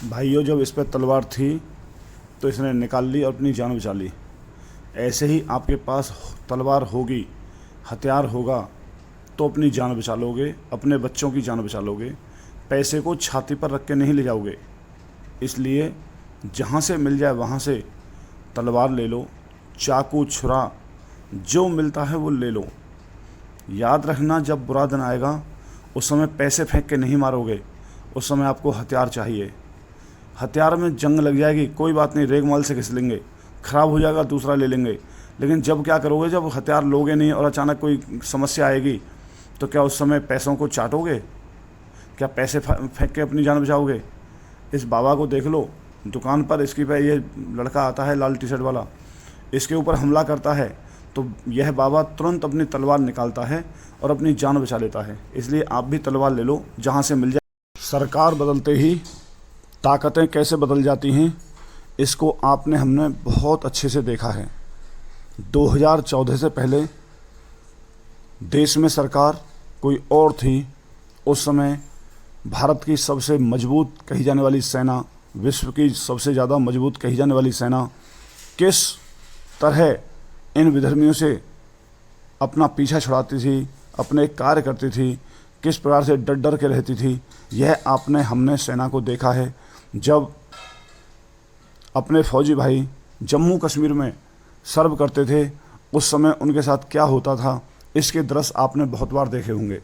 भाइयों, जब इस पर तलवार थी तो इसने निकाल ली और अपनी जान बचा ली। ऐसे ही आपके पास तलवार होगी, हथियार होगा तो अपनी जान बचा लोगे, अपने बच्चों की जान बचा लोगे। पैसे को छाती पर रख के नहीं ले जाओगे। इसलिए जहाँ से मिल जाए वहाँ से तलवार ले लो, चाकू, छुरा, जो मिलता है वो ले लो। याद रखना, जब बुरा दिन आएगा उस समय पैसे फेंक के नहीं मारोगे, उस समय आपको हथियार चाहिए। हथियार में जंग लग जाएगी, कोई बात नहीं, रेगमाल से घिस लेंगे, ख़राब हो जाएगा दूसरा ले लेंगे। लेकिन जब क्या करोगे, जब हथियार लोगे नहीं और अचानक कोई समस्या आएगी तो क्या उस समय पैसों को चाटोगे? क्या पैसे फेंक के अपनी जान बचाओगे? इस बाबा को देख लो, दुकान पर इसकी पे ये लड़का आता है लाल टी शर्ट वाला, इसके ऊपर हमला करता है तो यह बाबा तुरंत अपनी तलवार निकालता है और अपनी जान बचा लेता है। इसलिए आप भी तलवार ले लो जहाँ से मिल जाए। सरकार बदलते ही ताकतें कैसे बदल जाती हैं, इसको हमने बहुत अच्छे से देखा है। 2014 से पहले देश में सरकार कोई और थी। उस समय भारत की सबसे मजबूत कही जाने वाली सेना, विश्व की सबसे ज़्यादा मजबूत कही जाने वाली सेना किस तरह इन विधर्मियों से अपना पीछा छुड़ाती थी, अपने कार्य करती थी, किस प्रकार से डर डर के रहती थी, यह हमने सेना को देखा है। जब अपने फौजी भाई जम्मू कश्मीर में सर्व करते थे उस समय उनके साथ क्या होता था, इसके दृश्य आपने बहुत बार देखे होंगे।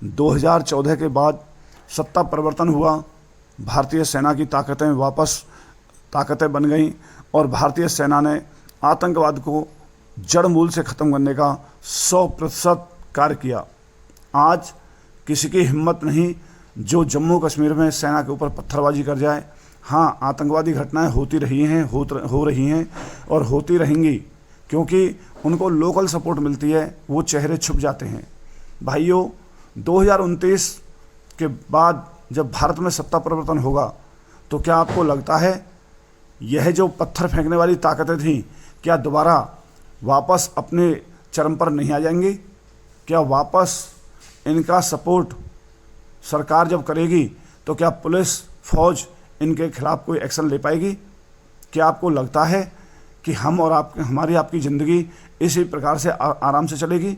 2014 के बाद सत्ता परिवर्तन हुआ, भारतीय सेना की ताकतें बन गईं और भारतीय सेना ने आतंकवाद को जड़ मूल से ख़त्म करने का 100% कार्य किया। आज किसी की हिम्मत नहीं जो जम्मू कश्मीर में सेना के ऊपर पत्थरबाजी कर जाए। हाँ, आतंकवादी घटनाएं होती रही हैं, हो रही हैं और होती रहेंगी, क्योंकि उनको लोकल सपोर्ट मिलती है, वो चेहरे छुप जाते हैं। भाइयों, 2029 के बाद जब भारत में सत्ता परिवर्तन होगा तो क्या आपको लगता है यह जो पत्थर फेंकने वाली ताकतें थीं, क्या दोबारा वापस अपने चरम पर नहीं आ जाएंगी? क्या वापस इनका सपोर्ट सरकार जब करेगी तो क्या पुलिस, फौज इनके खिलाफ कोई एक्शन ले पाएगी? क्या आपको लगता है कि हम और हमारी आपकी ज़िंदगी इसी प्रकार से आराम से चलेगी?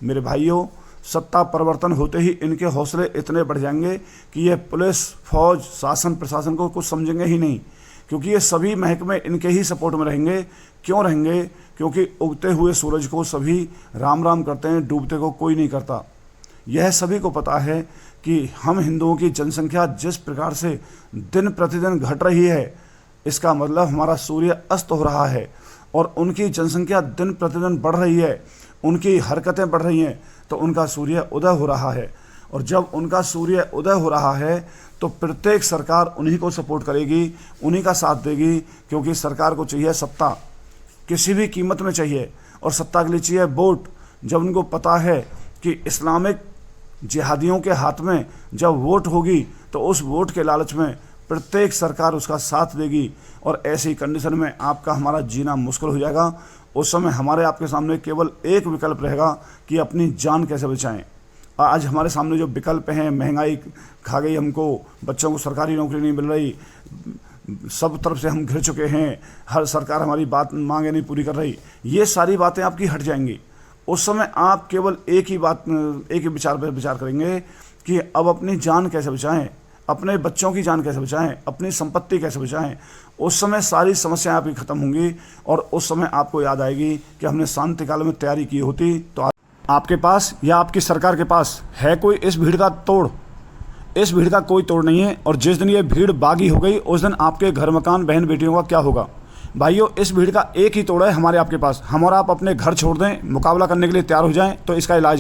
मेरे भाइयों, सत्ता परिवर्तन होते ही इनके हौसले इतने बढ़ जाएंगे कि ये पुलिस, फौज, शासन, प्रशासन को कुछ समझेंगे ही नहीं, क्योंकि ये सभी महकमे इनके ही सपोर्ट में रहेंगे। क्यों रहेंगे? क्योंकि उगते हुए सूरज को सभी राम राम करते हैं, डूबते को कोई नहीं करता। यह सभी को पता है कि हम हिंदुओं की जनसंख्या जिस प्रकार से दिन प्रतिदिन घट रही है, इसका मतलब हमारा सूर्य अस्त हो रहा है और उनकी जनसंख्या दिन प्रतिदिन बढ़ रही है, उनकी हरकतें बढ़ रही हैं तो उनका सूर्य उदय हो रहा है। और जब उनका सूर्य उदय हो रहा है तो प्रत्येक सरकार उन्हीं को सपोर्ट करेगी, उन्हीं का साथ देगी, क्योंकि सरकार को चाहिए सत्ता, किसी भी कीमत में चाहिए, और सत्ता के लिए चाहिए वोट। जब उनको पता है कि इस्लामिक जिहादियों के हाथ में जब वोट होगी तो उस वोट के लालच में प्रत्येक सरकार उसका साथ देगी और ऐसी कंडीशन में आपका हमारा जीना मुश्किल हो जाएगा। उस समय हमारे आपके सामने केवल एक विकल्प रहेगा कि अपनी जान कैसे बचाएं। आज हमारे सामने जो विकल्प हैं, महंगाई खा गई हमको, बच्चों को सरकारी नौकरी नहीं मिल रही, सब तरफ से हम घिर चुके हैं, हर सरकार हमारी मांगे नहीं पूरी कर रही, ये सारी बातें आपकी हट जाएंगी। उस समय आप केवल एक ही विचार पर विचार करेंगे कि अब अपनी जान कैसे बचाएं, अपने बच्चों की जान कैसे बचाएं, अपनी संपत्ति कैसे बचाएं। उस समय सारी समस्याएं आपकी ख़त्म होंगी और उस समय आपको याद आएगी कि हमने शांति काल में तैयारी की होती तो आपके पास या आपकी सरकार के पास है कोई इस भीड़ का तोड़? इस भीड़ का कोई तोड़ नहीं है। और जिस दिन ये भीड़ बागी हो गई उस दिन आपके घर मकान, बहन बेटियों का क्या होगा? भाइयों, इस भीड़ का एक ही तोड़ है हमारे आपके पास। हम और आप अपने घर छोड़ दें, मुकाबला करने के लिए तैयार हो जाएं तो इसका इलाज